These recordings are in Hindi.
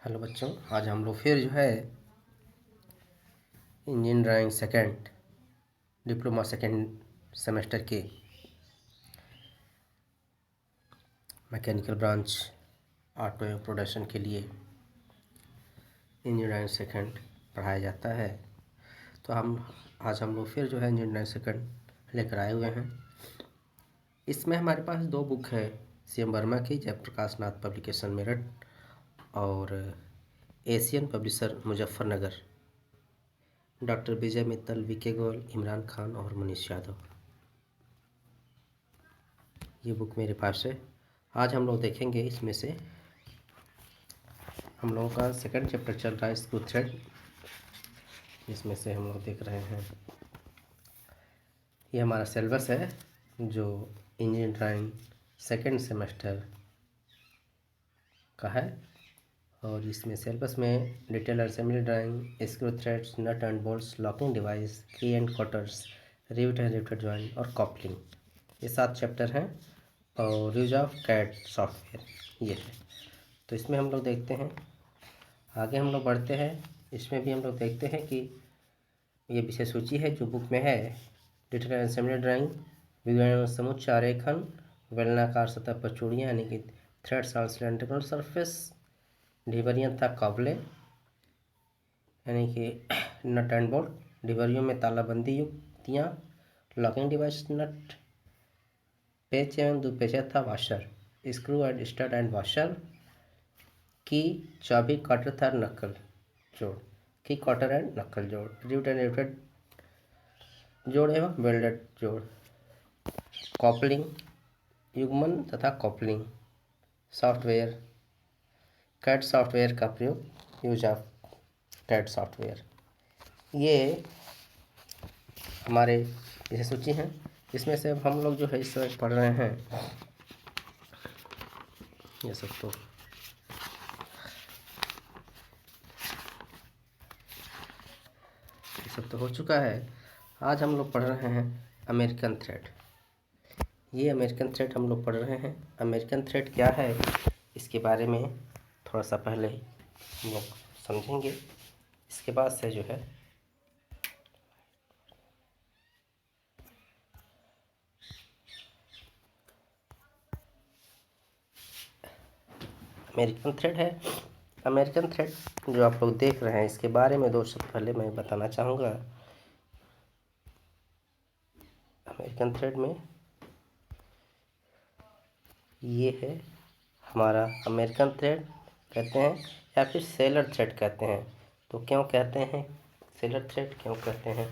हेलो बच्चों, आज हम लोग फिर जो है engineering drawing second diploma second semester के मैकेनिकल ब्रांच ऑटो एवं प्रोडक्शन के लिए इंजीनियरिंग ड्राइंग सेकंड पढ़ाया जाता है। तो आज हम लोग फिर जो है इंजीनियरिंग ड्राइंग सेकंड लेकर आए हुए हैं। इसमें हमारे पास दो बुक है, CM वर्मा की जयप्रकाश नाथ पब्लिकेशन मेरठ और एशियन पब्लिशर मुजफ्फरनगर, डॉक्टर विजय मित्तल, VK गोयल, इमरान खान और मनीष यादव। ये बुक मेरे पास है। आज हम लोग देखेंगे इसमें से हम लोगों का सेकंड चैप्टर चल रहा है स्क्रू थ्रेड, जिसमें से हम लोग देख रहे हैं ये हमारा सिलेबस है जो इंजीनियरिंग ड्राइंग सेकंड सेमेस्टर का है। और इसमें सिलेबस में detail assembly drawing, screw threads, nut and bolts, locking device, key and cutters, rivet and riveted joint और कॉपलिंग, ये 7 चैप्टर हैं। और यूज ऑफ कैड सॉफ्टवेयर ये है। तो इसमें हम लोग देखते हैं, आगे हम लोग बढ़ते हैं। इसमें भी हम लोग देखते हैं कि ये विषय सूची है जो बुक में है। डिटेल असेंबली ड्राइंग, विज्ञान समुच्चय आरेखन, बेलनाकार सतह पर चूड़ियाँ यानी कि थ्रेड्स ऑन सिलेंड्रिकल सरफेस, ढिबरियाँ तथा कॉबले यानी कि नट एंड बोल्ट, ढिबरियों में तालाबंदी युक्तियाँ, लॉकिंग डिवाइस, नट, पेच एवं दुपेचा तथा washer, screw and stud and washer, की, चाबी, कटर तथा नक्कल जोड़, की, कटर एंड नक्कल जोड़, रिवेट एंड रिवेटेड जोड़ एवं वेल्डेड जोड़, कॉपलिंग, युग्मन तथा कॉपलिंग, सॉफ्टवेयर, कैड सॉफ्टवेयर का प्रयोग, यूज ऑफ कैड सॉफ्टवेयर, ये हमारे विषय सूची हैं। इसमें से अब हम लोग जो है इस समय पढ़ रहे हैं ये सब तो हो चुका है। आज हम लोग पढ़ रहे हैं अमेरिकन थ्रेड। ये अमेरिकन थ्रेड हम लोग पढ़ रहे हैं। अमेरिकन थ्रेड क्या है इसके बारे में थोड़ा सा पहले हम लोग समझेंगे, इसके बाद से जो है अमेरिकन थ्रेड है। अमेरिकन थ्रेड जो आप लोग देख रहे हैं इसके बारे में 2 शब्द पहले मैं बताना चाहूँगा। अमेरिकन थ्रेड में ये है हमारा अमेरिकन थ्रेड कहते हैं या फिर सेलर थ्रेड कहते हैं। तो क्यों कहते हैं सेलर थ्रेड, क्यों कहते हैं,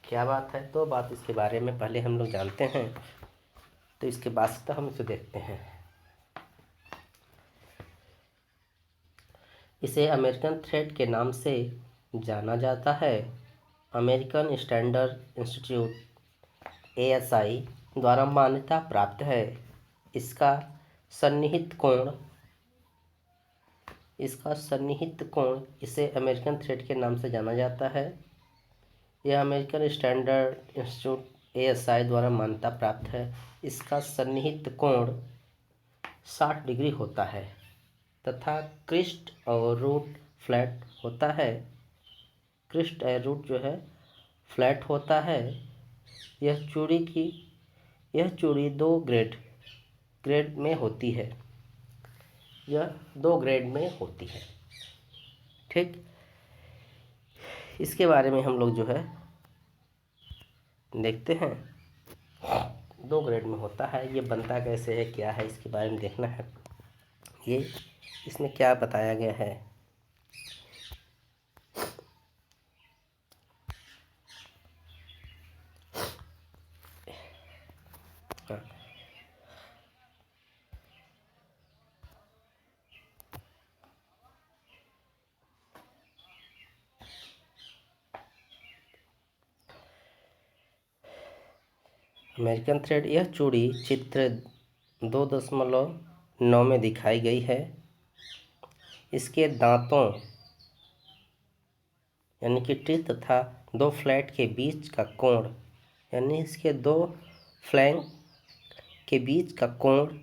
क्या बात है, तो बात इसके बारे में पहले हम लोग जानते हैं। तो इसके बाद से तो हम इसे देखते हैं। इसे अमेरिकन थ्रेड के नाम से जाना जाता है। अमेरिकन स्टैंडर्ड इंस्टीट्यूट ASI द्वारा मान्यता प्राप्त है। इसका सन्निहित कोण इसे अमेरिकन थ्रेड के नाम से जाना जाता है। यह अमेरिकन स्टैंडर्ड इंस्टीट्यूट ASI द्वारा मान्यता प्राप्त है। इसका सन्निहित कोण 60 डिग्री होता है तथा क्रिस्ट और रूट फ्लैट होता है। क्रिस्ट और रूट जो है फ्लैट होता है। यह चूड़ी 2 ग्रेड में होती है। यह 2 ग्रेड में होती है। ठीक, इसके बारे में हम लोग जो है देखते हैं। 2 ग्रेड में होता है। ये बनता कैसे है, क्या है, इसके बारे में देखना है। ये इसमें क्या बताया गया है। हाँ। अमेरिकन थ्रेड, यह चूड़ी चित्र 2.9 में दिखाई गई है। इसके दांतों यानी कि टीथ तथा 2 फ्लैट के बीच का कोण यानी इसके 2 फ्लैंक के बीच का कोण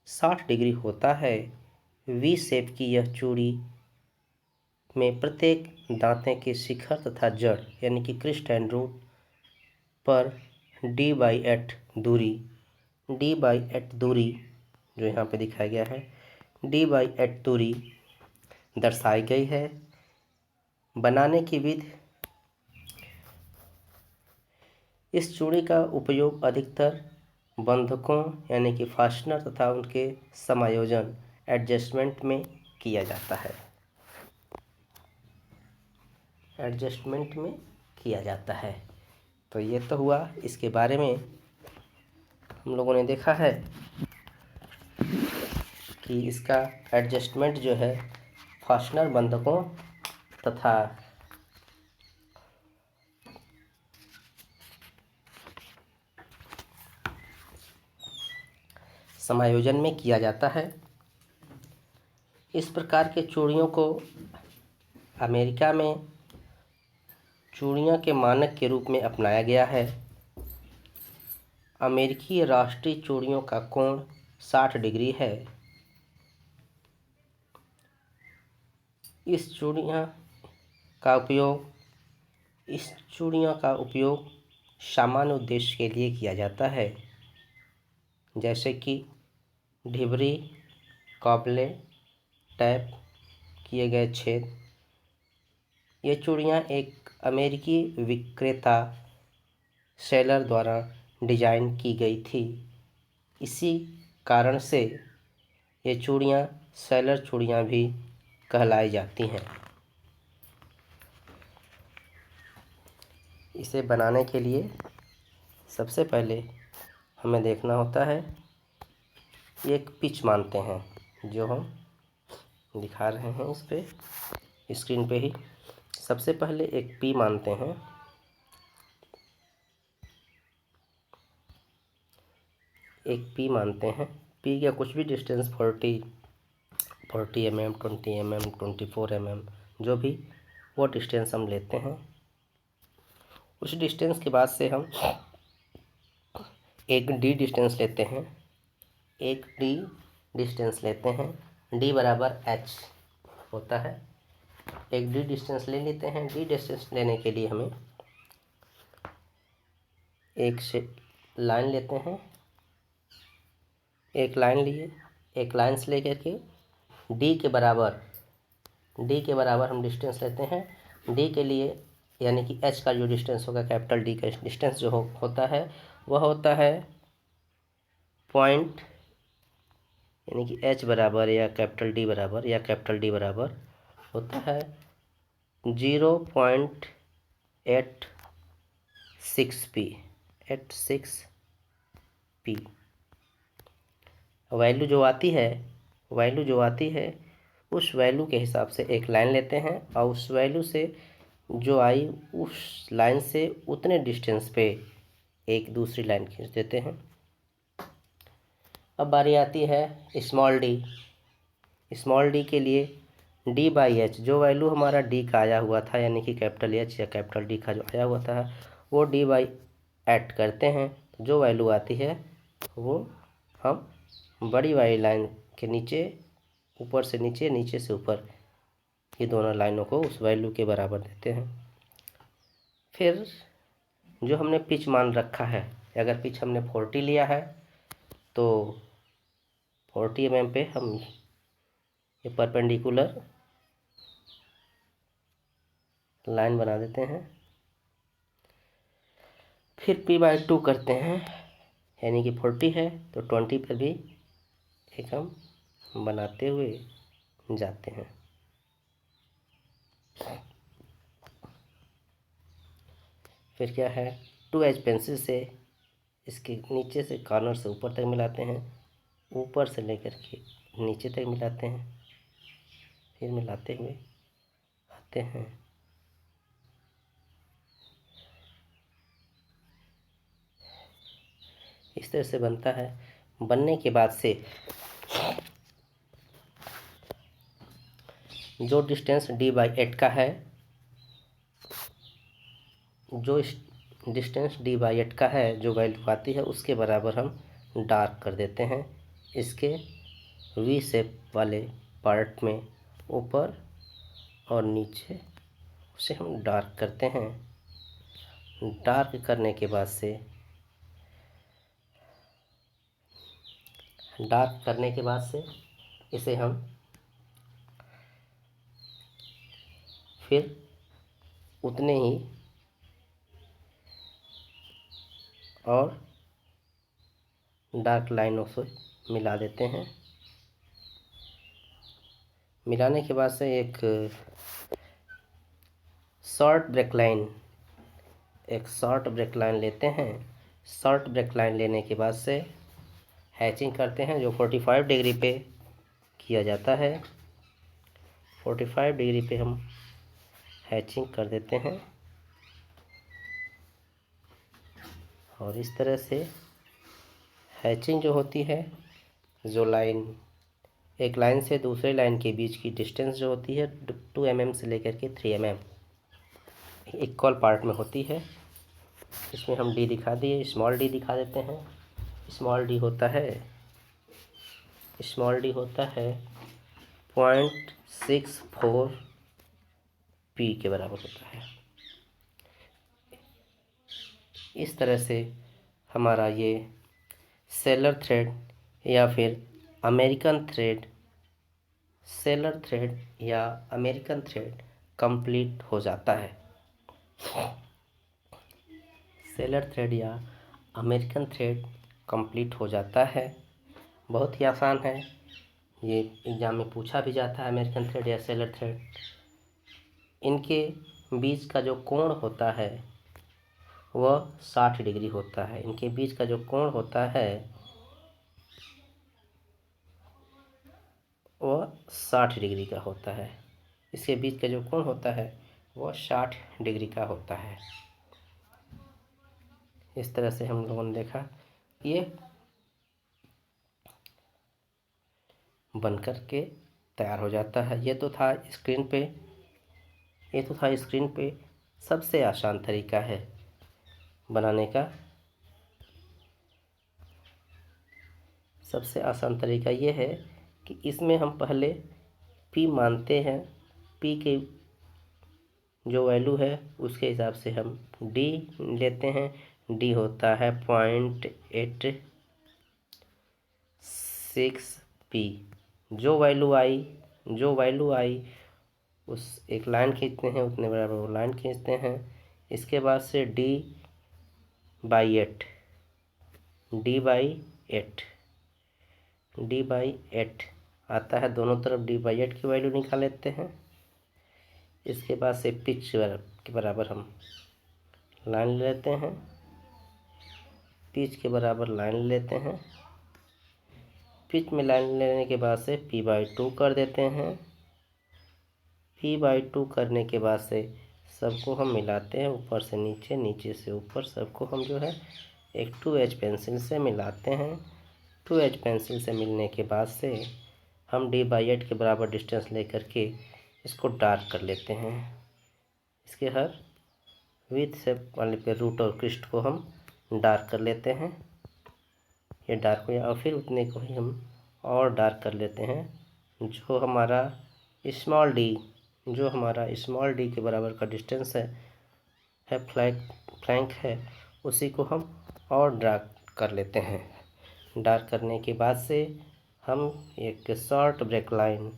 60 डिग्री होता है। V शेप की यह चूड़ी में प्रत्येक दांते के शिखर तथा जड़ यानी कि क्रिस्ट एंड रूट पर d/8 दूरी जो यहाँ पे दिखाया गया है d/8 दूरी दर्शाई गई है। बनाने की विधि, इस चूड़ी का उपयोग अधिकतर बंधकों यानी कि फास्टनर तथा उनके समायोजन एडजस्टमेंट में किया जाता है। तो ये तो हुआ, इसके बारे में हम लोगों ने देखा है कि इसका एडजस्टमेंट जो है फास्टनर बंधकों तथा समायोजन में किया जाता है। इस प्रकार के चूड़ियों को अमेरिका में चूड़ियों के मानक के रूप में अपनाया गया है। अमेरिकी राष्ट्रीय चूड़ियों का कोण 60 डिग्री है। इस चूड़ियों का उपयोग सामान्य उद्देश्य के लिए किया जाता है, जैसे कि ढिबरी, कॉबले, टैप किए गए छेद। ये चूड़ियाँ एक अमेरिकी विक्रेता सेलर द्वारा डिजाइन की गई थी। इसी कारण से ये चूड़ियाँ सेलर चूड़ियाँ भी कहलाई जाती हैं। इसे बनाने के लिए सबसे पहले हमें देखना होता है, एक पिच मानते हैं जो हम दिखा रहे हैं इस पे स्क्रीन पे ही। सबसे पहले एक पी मानते हैं। पी का कुछ भी डिस्टेंस 40 mm, 20 mm, 24 mm, जो भी वो डिस्टेंस हम लेते हैं। उस डिस्टेंस के बाद से हम एक डी डिस्टेंस लेते हैं। डी बराबर एच होता है। एक डी डिस्टेंस ले लेते हैं। डी डिस्टेंस लेने के लिए हमें एक से लाइन लेते हैं। एक लाइन से लेकर के डी के बराबर हम डिस्टेंस लेते हैं। डी के लिए यानी कि एच का जो डिस्टेंस होगा, कैपिटल डी का डिस्टेंस जो होता है वह होता है पॉइंट, यानी कि एच बराबर या कैपिटल डी बराबर होता है 0.86 पी। वैल्यू जो आती है उस वैल्यू के हिसाब से एक लाइन लेते हैं और उस वैल्यू से जो आई उस लाइन से उतने डिस्टेंस पे एक दूसरी लाइन खींच देते हैं। अब बारी आती है स्मॉल डी के लिए d/h, जो वैल्यू हमारा डी का आया हुआ था यानी कि कैपिटल एच या कैपिटल डी का जो आया हुआ था वो d/8 करते हैं। जो वैल्यू आती है वो हम बड़ी वाली लाइन के नीचे, ऊपर से नीचे, नीचे से ऊपर, ये दोनों लाइनों को उस वैल्यू के बराबर देते हैं। फिर जो हमने पिच मान रखा है, अगर पिच हमने 40 लिया है तो 40 mm पे हम ये परपेंडिकुलर लाइन बना देते हैं। फिर p/2 करते हैं, यानी कि 40 है तो 20 पर भी एक हम बनाते हुए जाते हैं। फिर क्या है, 2H पेंसिल से इसके नीचे से कॉर्नर से ऊपर तक मिलाते हैं, ऊपर से लेकर के नीचे तक मिलाते हैं, फिर मिलाते हुए आते हैं। इस तरह से बनता है। बनने के बाद से जो डिस्टेंस d/8 का है, जो वैल्यू आती है उसके बराबर हम डार्क कर देते हैं इसके वी शेप वाले पार्ट में ऊपर और नीचे उसे हम डार्क करते हैं। डार्क करने के बाद से इसे हम फिर उतने ही और डार्क लाइनों से मिला देते हैं। मिलाने के बाद से एक शॉर्ट ब्रेक लाइन लेते हैं। शॉर्ट ब्रेक लाइन लेने के बाद से हैचिंग करते हैं, जो 45 डिग्री पे किया जाता है। 45 डिग्री पे हम हैचिंग कर देते हैं और इस तरह से हैचिंग जो होती है, जो लाइन एक लाइन से दूसरे लाइन के बीच की डिस्टेंस जो होती है 2 mm से लेकर के 3 mm इक्वल पार्ट में होती है। इसमें हम डी दिखा दिए, स्मॉल डी दिखा देते हैं। स्मॉल डी होता है 0.64 पी के बराबर होता है। इस तरह से हमारा ये सेलर थ्रेड या फिर अमेरिकन थ्रेड कंप्लीट हो जाता है। सेलर थ्रेड या अमेरिकन थ्रेड कंप्लीट हो जाता है। बहुत ही आसान है, ये एग्ज़ाम में पूछा भी जाता है। अमेरिकन थ्रेड या सेलर थ्रेड, इनके बीच का जो कोण होता है वह 60 डिग्री होता है। इनके बीच का जो कोण होता है वह 60 डिग्री का होता है। इसके बीच का जो कोण होता है वह 60 डिग्री का होता है। इस तरह से हम लोगों ने देखा, ये बनकर के तैयार हो जाता है। ये तो था स्क्रीन पे सबसे आसान तरीका है बनाने का। सबसे आसान तरीका ये है कि इसमें हम पहले पी मानते हैं। पी के जो वैल्यू है उसके हिसाब से हम डी लेते हैं। डी होता है 0.86 पी। जो वैल्यू आई उस एक लाइन खींचते हैं, उतने बराबर वो लाइन खींचते हैं। इसके बाद से डी बाई एट आता है। दोनों तरफ डी बाई एट की वैल्यू निकाल लेते हैं। इसके बाद से पिच के बराबर हम लाइन लेते हैं। पिच के बराबर लाइन लेते हैं। पिच में लाइन लेने के बाद से p/2 कर देते हैं। p/2 करने के बाद से सबको हम मिलाते हैं, ऊपर से नीचे, नीचे से ऊपर, सबको हम जो है एक 2H पेंसिल से मिलाते हैं। 2H पेंसिल से मिलने के बाद से हम d/8 के बराबर डिस्टेंस लेकर के इसको डार्क कर लेते हैं। इसके हर विथ से वाले पे रूट और क्रिस्ट को हम डार्क कर लेते हैं। ये डार्क हो गया और फिर उतने को ही हम और डार्क कर लेते हैं। जो हमारा स्मॉल डी के बराबर का डिस्टेंस है फ्लैंक है, उसी को हम और डार्क कर लेते हैं। डार्क करने के बाद से हम एक शॉर्ट ब्रेक लाइन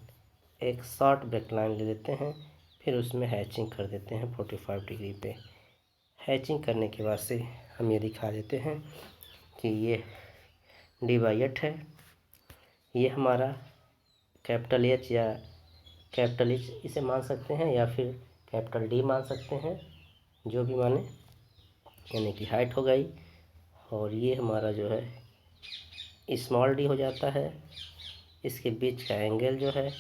ले लेते हैं। फिर उसमें हैचिंग कर देते हैं 45 डिग्री पे। हैचिंग करने के बाद से हम ये दिखा देते हैं कि ये d/8 है। ये हमारा कैपिटल H या कैपिटल H इसे मान सकते हैं या फिर कैपिटल D मान सकते हैं, जो भी माने, यानी कि हाइट हो गई। और ये हमारा जो है स्मॉल डी हो जाता है। इसके बीच का एंगल जो है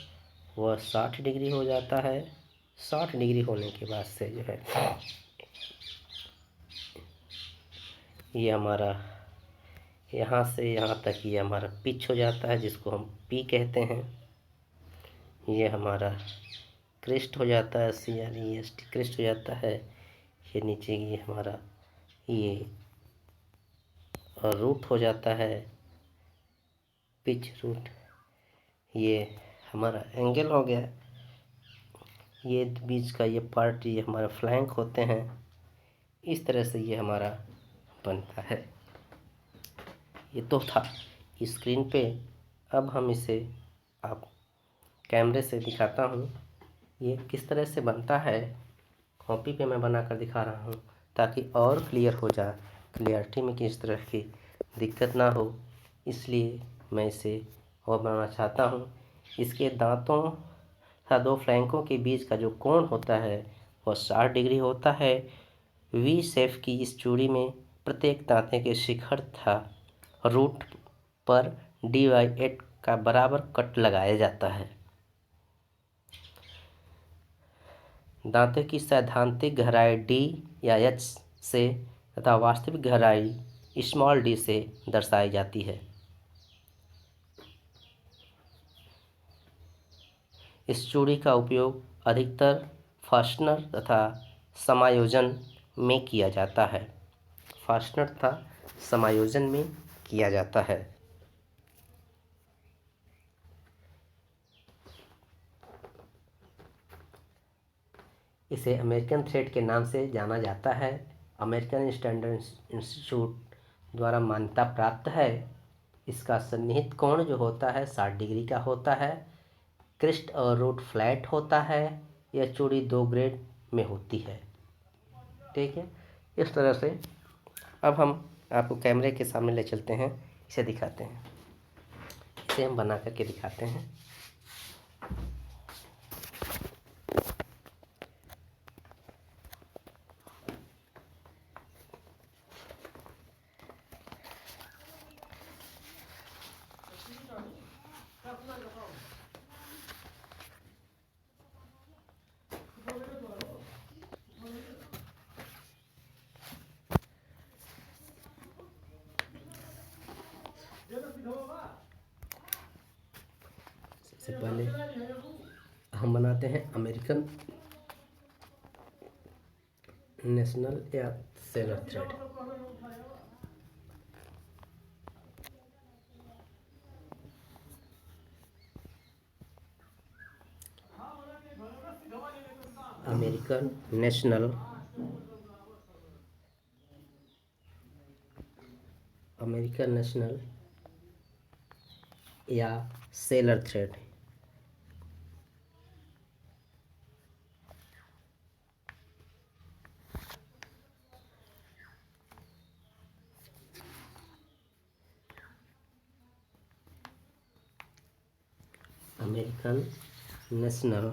वह 60 डिग्री हो जाता है। 60 डिग्री होने के बाद से जो है ये हमारा यहाँ से यहाँ तक ये हमारा पिच हो जाता है, जिसको हम पी कहते हैं। ये हमारा क्रेस्ट हो जाता है, CREST क्रेस्ट हो जाता है। ये नीचे ये हमारा ये रूट हो जाता है, पिच रूट। ये हमारा एंगल हो गया। ये बीच का ये पार्ट, ये हमारा फ्लैंक होते हैं। इस तरह से ये हमारा बनता है। ये तो था स्क्रीन पे। अब हम इसे आप कैमरे से दिखाता हूँ ये किस तरह से बनता है। कॉपी पे मैं बना कर दिखा रहा हूँ ताकि और क्लियर हो जाए, क्लियरिटी में किस तरह की दिक्कत ना हो, इसलिए मैं इसे और बनाना चाहता हूँ। इसके दांतों तथा दो फ्लैंकों के बीच का जो कोण होता है वह 60 डिग्री होता है। वी शेप की इस चूड़ी में प्रत्येक दांते के शिखर तथा रूट पर D/8 का बराबर कट लगाया जाता है। दांतों की सैद्धांतिक गहराई D या H से तथा वास्तविक गहराई d से दर्शाई जाती है। इस चूड़ी का उपयोग अधिकतर फास्टनर तथा समायोजन में किया जाता है। फास्टनर तथा समायोजन में किया जाता है। इसे अमेरिकन थ्रेड के नाम से जाना जाता है। अमेरिकन स्टैंडर्ड इंस्टीट्यूट द्वारा मान्यता प्राप्त है। इसका सन्निहित कोण जो होता है 60 डिग्री का होता है। क्रिस्ट और रूट फ्लैट होता है। यह चूड़ी 2 ग्रेड में होती है। ठीक है, इस तरह से अब हम आपको कैमरे के सामने ले चलते हैं, इसे दिखाते हैं। इसे हम बना करके दिखाते हैं। सबसे पहले हम बनाते हैं अमेरिकन नेशनल या Sellers thread. American national, American national या Sellers thread. American national,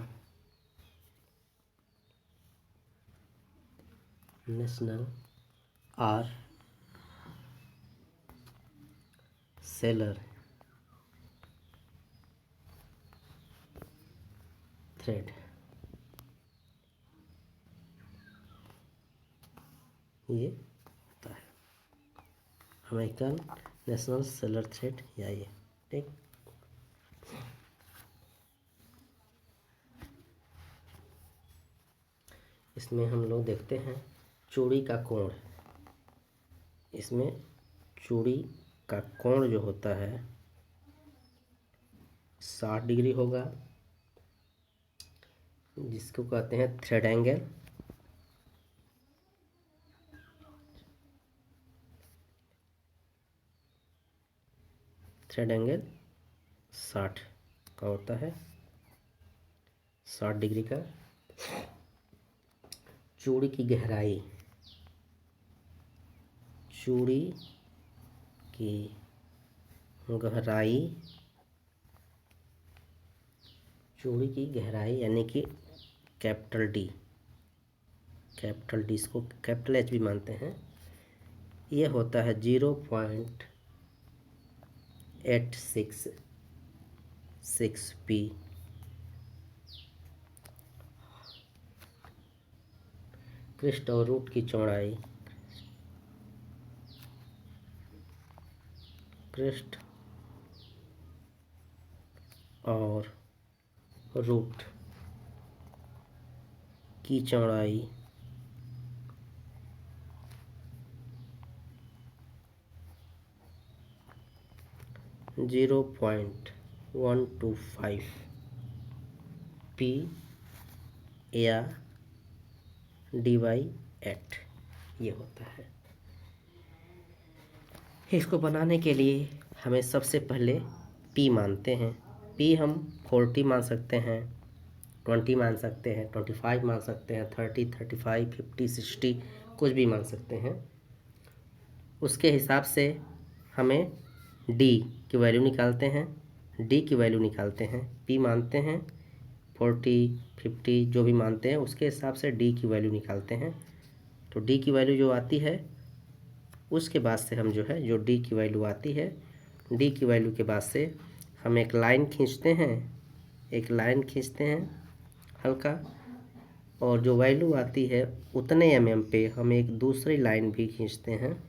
national और सेलर थ्रेड, ये होता है अमेरिकन नेशनल सेलर थ्रेड या ये। ठीक, इसमें हम लोग देखते हैं चूड़ी का कोण। इसमें चूड़ी का कोण जो होता है 60 डिग्री होगा, जिसको कहते हैं थ्रेड एंगल। थ्रेड एंगल 60 का होता है, 60 डिग्री का। चूड़ी की गहराई, चूड़ी की गहराई, चूड़ी की गहराई यानी कि कैपिटल डी, कैपिटल डी इसको कैपिटल एच भी मानते हैं। यह होता है 0.866p। क्रिस्ट और रूट की चौड़ाई, क्रिस्ट और रूट की चौड़ाई 0.125p या dy एट, ये होता है। इसको बनाने के लिए हमें सबसे पहले p मानते हैं। p हम 40 मान सकते हैं, 20 मान सकते हैं, 25 मान सकते हैं, 30, 35, 50, 60 कुछ भी मान सकते हैं। उसके हिसाब से हमें d की वैल्यू निकालते हैं, d की वैल्यू निकालते हैं। p मानते हैं 40, 50 जो भी मानते हैं, उसके हिसाब से d की वैल्यू निकालते हैं। तो d की वैल्यू जो आती है उसके बाद से हम जो है, जो d की वैल्यू आती है, d की वैल्यू के बाद से हम एक लाइन खींचते हैं, एक लाइन खींचते हैं हल्का, और जो वैल्यू आती है उतने mm पे हम एक दूसरी लाइन भी खींचते हैं,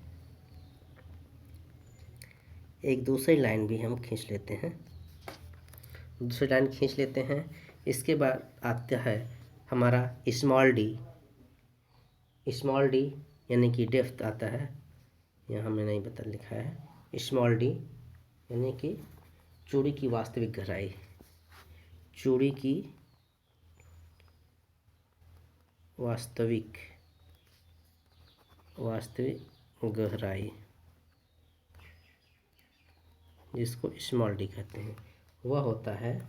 एक दूसरी लाइन भी हम खींच लेते हैं, दूसरी लाइन खींच लेते हैं। इसके बाद आता है हमारा स्मॉल डी, स्मॉल डी यानी कि डेप्थ आता है, यहाँ हमने नहीं बता लिखा है। स्मॉल डी यानी कि चूड़ी की वास्तविक गहराई, चूड़ी की वास्तविक गहराई, जिसको स्मॉल डी कहते हैं, वह होता है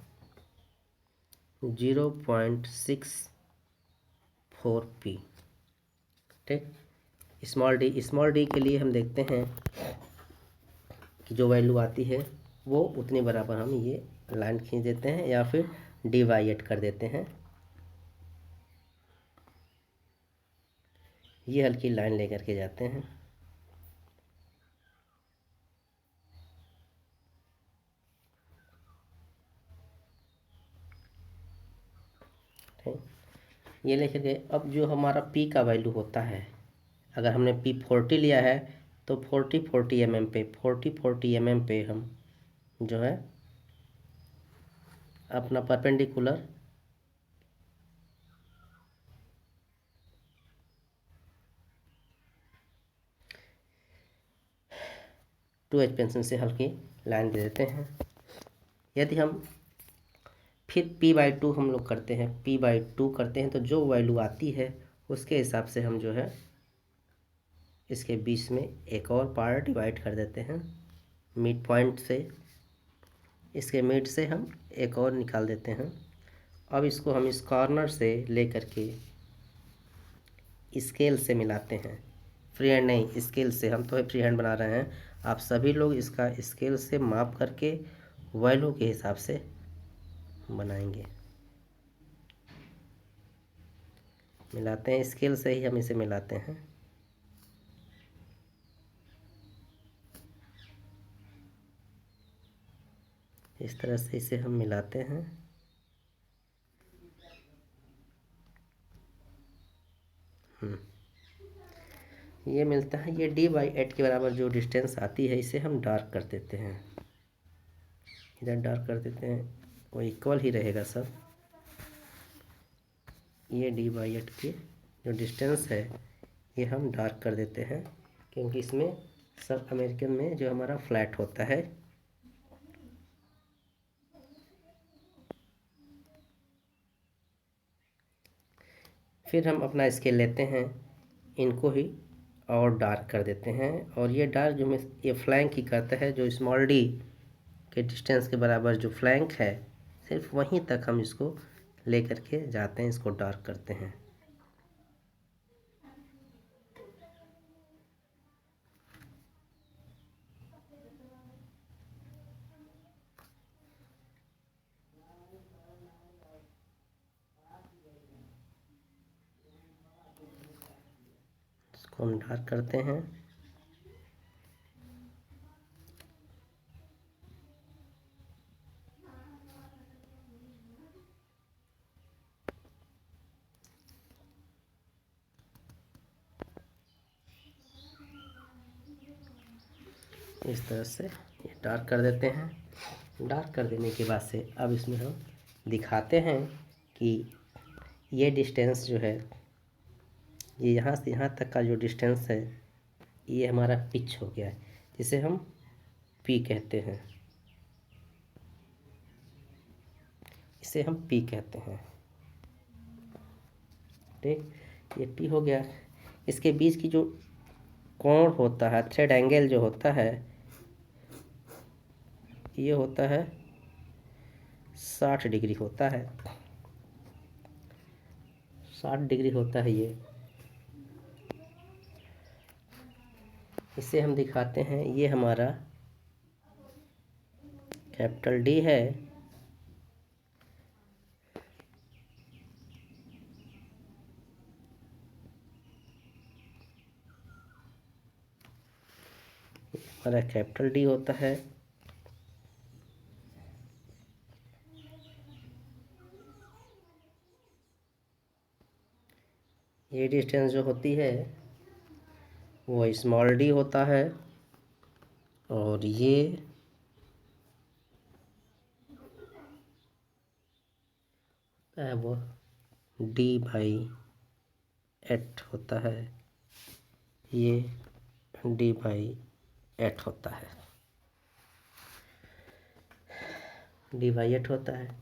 0.64 p। ठीक, स्मॉल डी के लिए हम देखते हैं कि जो वैल्यू आती है वो उतने बराबर हम ये लाइन खींच देते हैं या फिर डिवाइड कर देते हैं। ये हल्की लाइन लेकर के जाते हैं, ठीक, ये लेकर के अब जो हमारा p का वैल्यू होता है, अगर हमने p 40 लिया है तो 40 mm पे 40 mm पे हम जो है अपना परपेंडिकुलर टू एच पेंसिल से हल्की लाइन दे देते हैं। यदि हम फिर p/2 हम लोग करते हैं, p/2 करते हैं तो जो वैल्यू आती है उसके हिसाब से हम जो है इसके बीच में एक और पार्ट डिवाइड कर देते हैं मिड पॉइंट से, इसके मिड से हम एक और निकाल देते हैं। अब इसको हम इस कॉर्नर से लेकर के स्केल से मिलाते हैं, फ्री हैंड नहीं, स्केल से, हम तो फ्री हैंड बना रहे हैं, आप सभी लोग इसका स्केल से माप करके वैल्यू के हिसाब से बनाएंगे। मिलाते हैं, स्केल से ही हम इसे मिलाते हैं। इस तरह से इसे हम मिलाते हैं। ये मिलता है, ये d/8 के बराबर जो डिस्टेंस आती है इसे हम डार्क कर देते हैं, इधर डार्क कर देते हैं, वो इक्वल ही रहेगा सब। ये d/8 की जो डिस्टेंस है ये हम डार्क कर देते हैं, क्योंकि इसमें सब अमेरिकन में जो हमारा फ्लैट होता है। फिर हम अपना स्केल लेते हैं, इनको ही और डार्क कर देते हैं, और ये डार्क जो ये फ्लैंक ही करता है, जो स्मॉल डी के डिस्टेंस के बराबर जो फ्लैंक है सिर्फ वहीं तक हम इसको ले करके जाते हैं, इसको डार्क करते हैं। इसको हम डार्क करते हैं। इस तरह से ये डार्क कर देते हैं। डार्क कर देने के बाद से अब इसमें हम दिखाते हैं कि ये डिस्टेंस जो है, ये यहाँ से यहाँ तक का जो डिस्टेंस है ये हमारा पिच हो गया है, जिसे हम पी कहते हैं, इसे हम पी कहते हैं। ठीक, ये पी हो गया। इसके बीच की जो कोण होता है, थ्रेड एंगल जो होता है, ये होता है 60 डिग्री होता है, 60 डिग्री होता है ये। इसे हम दिखाते हैं, ये हमारा कैपिटल डी है, हमारा कैपिटल डी होता है। ये डिस्टेंस जो होती है वो स्मॉल डी होता है, और ये है वो D/8 होता है, ये D/8 होता है, D/8 होता है।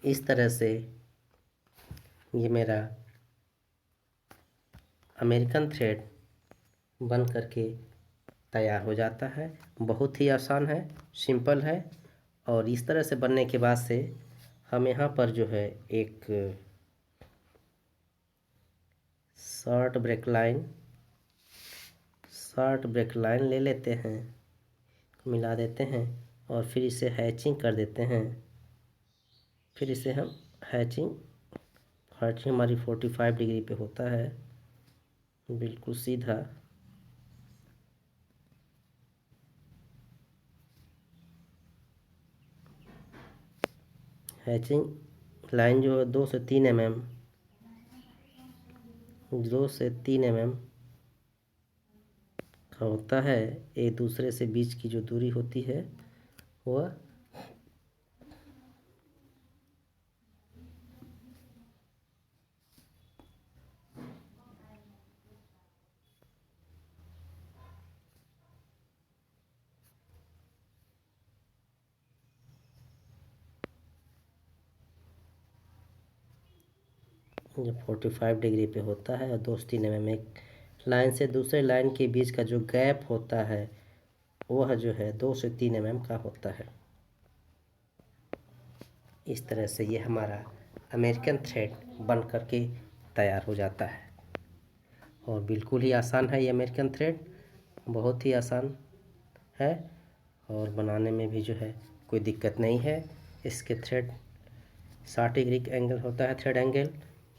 इस तरह से ये मेरा अमेरिकन थ्रेड बन करके तैयार हो जाता है। बहुत ही आसान है, सिंपल है। और इस तरह से बनने के बाद से हम यहाँ पर जो है एक शॉर्ट ब्रेक लाइन ले लेते हैं, मिला देते हैं, और फिर इसे हैचिंग कर देते हैं। फिर इसे हम हैचिंग हमारी 45 डिग्री पे होता है, बिल्कुल सीधा। हैचिंग लाइन जो है 2 से 3 mm, 2 से 3 mm का होता है। एक दूसरे से बीच की जो दूरी होती है वह जो 45 डिग्री पे होता है, और 2 से 3 mm एक लाइन से दूसरे लाइन के बीच का जो गैप होता है वह जो है 2 से 3 mm का होता है। इस तरह से ये हमारा अमेरिकन थ्रेड बन करके तैयार हो जाता है। और बिल्कुल ही आसान है ये अमेरिकन थ्रेड, बहुत ही आसान है, और बनाने में भी जो है कोई दिक्कत नहीं है। इसके थ्रेड 60 डिग्री का एंगल होता है, थ्रेड एंगल।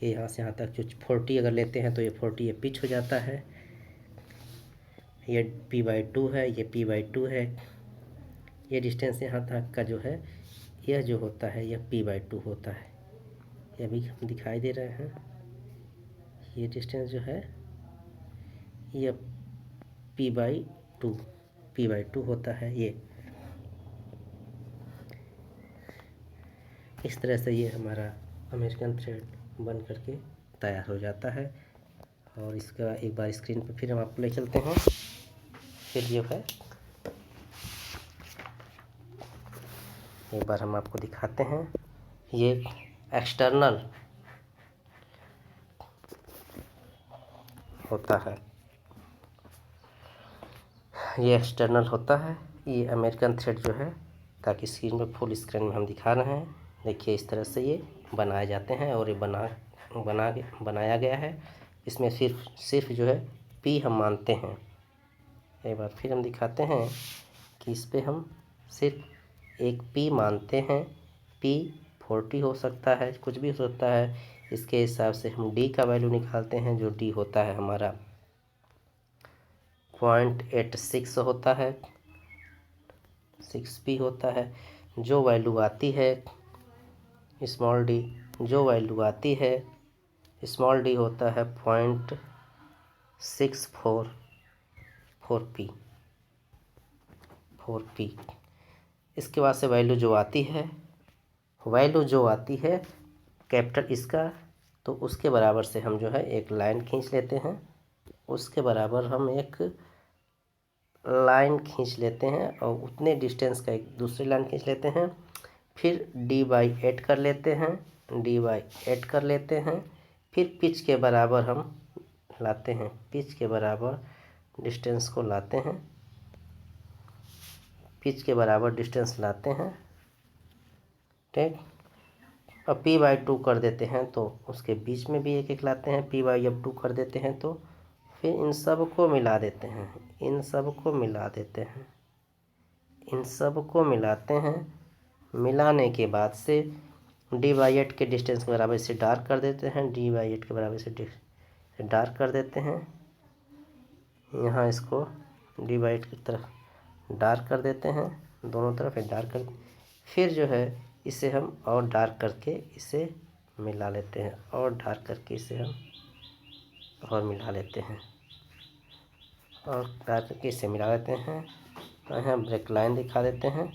ये यहाँ से यहाँ तक जो 40 अगर लेते हैं तो ये 40 ये पिच हो जाता है। ये P/2 है, ये P/2 है। ये डिस्टेंस यहाँ तक का जो है, यह जो होता है यह P/2 होता है। ये अभी हम दिखाई दे रहे हैं। ये डिस्टेंस जो है यह P/2 होता है। ये इस तरह से ये हमारा अमेरिकन थ्रेड बन करके तैयार हो जाता है। और इसका एक बार स्क्रीन पर फिर हम आपको ले चलते हैं। फिर जो है एक बार हम आपको दिखाते हैं। ये एक्सटर्नल होता है, ये एक्सटर्नल होता है। ये अमेरिकन थ्रेड जो है, ताकि स्क्रीन में फुल स्क्रीन में हम दिखा रहे हैं। देखिए इस तरह से ये बनाए जाते हैं, और ये बनाया गया है। इसमें सिर्फ जो है पी हम मानते हैं। एक बार फिर हम दिखाते हैं कि इस पे हम सिर्फ एक पी मानते हैं। P40 हो सकता है, कुछ भी हो सकता है। इसके हिसाब से हम डी का वैल्यू निकालते हैं, जो डी होता है हमारा 0.86 होता है, 6P होता है। जो वैल्यू आती है स्मॉल डी, जो वैल्यू आती है स्मॉल डी होता है 0.644P। इसके बाद से वैल्यू जो आती है वैल्यू जो आती है कैपिटल इसका, तो उसके बराबर से हम जो है एक लाइन खींच लेते हैं, उसके बराबर हम एक लाइन खींच लेते हैं और उतने डिस्टेंस का एक दूसरी लाइन खींच लेते हैं। फिर d/8 कर लेते हैं, d/8 कर लेते हैं। फिर पिच के बराबर हम लाते हैं, पिच के बराबर डिस्टेंस को लाते हैं, पिच के बराबर डिस्टेंस लाते हैं, ठीक। अब p/2 कर देते हैं तो उसके बीच में भी एक एक लाते हैं, p/2 कर देते हैं तो फिर इन सब को मिला देते हैं, इन सब को मिला देते हैं, इन सब को मिलाते हैं। मिलाने के बाद से d/8 के डिस्टेंस के बराबर इसे डार्क कर देते हैं, d/8 के बराबर इसे डार्क कर देते हैं। यहाँ इसको d/8 की तरफ डार्क कर देते हैं, दोनों तरफ डार्क कर, फिर जो है इसे हम और डार्क करके इसे मिला लेते हैं, और डार्क करके इसे हम और मिला लेते हैं, और डार्क करके इसे मिला लेते हैं। और यहाँ ब्रेक लाइन दिखा देते हैं,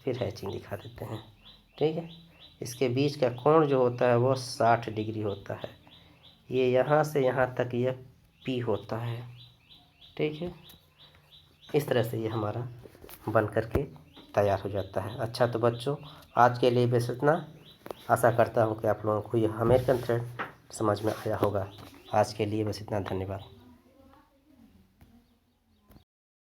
फिर हैचिंग दिखा देते हैं, ठीक है। इसके बीच का कोण जो होता है वो 60 डिग्री होता है। ये यहाँ से यहाँ तक यह P होता है, ठीक है। इस तरह से ये हमारा बन करके तैयार हो जाता है। अच्छा, तो बच्चों आज के लिए बस इतना। आशा करता हूँ कि आप लोगों को यह अमेरिकन थ्रेड समझ में आया होगा। आज के लिए बस इतना, धन्यवाद।